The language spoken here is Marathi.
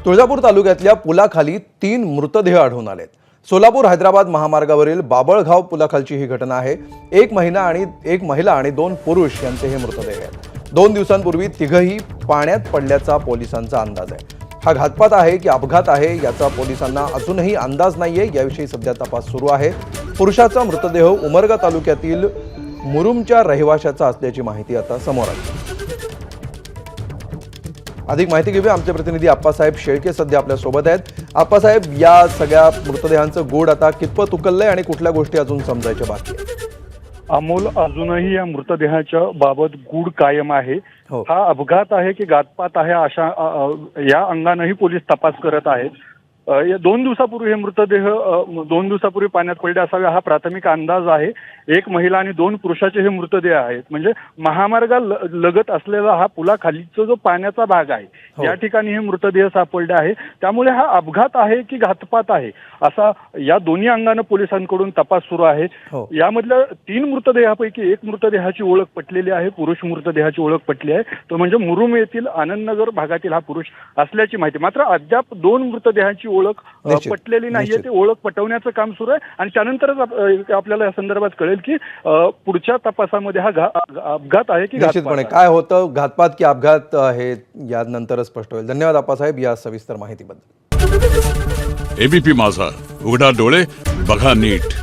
तुळजापूर तालुक्यातल्या पुलाखाली 3 मृतदेह आढळून आलेत। सोलापूर हैदराबाद महामार्गावरील बाबळगाव पुलाखालची ही घटना आहे। एक महिला आणि 2 पुरुष यांचे हे मृतदेह आहेत। 2 दिवसांपूर्वी तिघही पाण्यात पडल्याचा पोलिसांचा अंदाज आहे। हा घातपात आहे की अपघात आहे याचा पोलिसांना अजूनही अंदाज नाहीये। याविषयी सध्या तपास सुरू आहे। पुरुषाचा मृतदेह उमरगा तालुक्यातील मुरुमच्या रहिवाशाचा असल्याची माहिती आता समोर आली। अधिक माहिती घेऊया, आमचे प्रतिनिधी आप्पासाहेब शेळके सध्या आपल्या सोबत आहेत। आप्पासाहेब, या सगळ्या मृतदेहांचं गूढ आता कितपत उकललंय आणि कुठल्या गोष्टी अजून समजायच्या बाकी आहेत? अमोल, अजूनही या मृतदेहाच्या बाबत गूढ कायम आहे। हो। हा अपघात आहे की घातपात आहे अशा या अंगानेही पोलीस तपास करत आहेत। या 2 दिवसापूर्वी हे मृतदेह 2 दिवसापूर्वी पाण्यात पडले असावे हा प्राथमिक अंदाज आहे। एक महिला आणि 2 पुरुषाचे हे मृतदेह आहेत। म्हणजे महामार्गा लगत असलेला हा पुलाखालीचा जो पाण्याचा भाग आहे या ठिकाणी हे मृतदेह सापडले आहे। त्यामुळे हा अपघात आहे की घातपात आहे असा या दोन्ही अंगाने पोलिसांकडून तपास सुरू आहे। यामधल्या 3 मृतदेहापैकी एक मृतदेहाची ओळख पटलेली आहे। पुरुष मृतदेहाची ओळख पटली आहे, तो म्हणजे मुरुम येथील आनंदनगर भागातील हा पुरुष असल्याची माहिती। मात्र अद्याप 2 मृतदेहांची ओळख पटलेली नाहीये। ते ओळख पटवण्याचं काम सुरू आहे आणि त्यानंतरच आपल्याला या संदर्भात कळेल की पुढच्या तपासामध्ये हा अपघात आहे की निश्चितपणे काय होतं, घातपात की अपघात आहे यानंतरच स्पष्ट होईल। धन्यवाद आप्पासाहेब या सविस्तर माहितीबद्दल। एबीपी माझा, उघडा डोळे बघा नीट।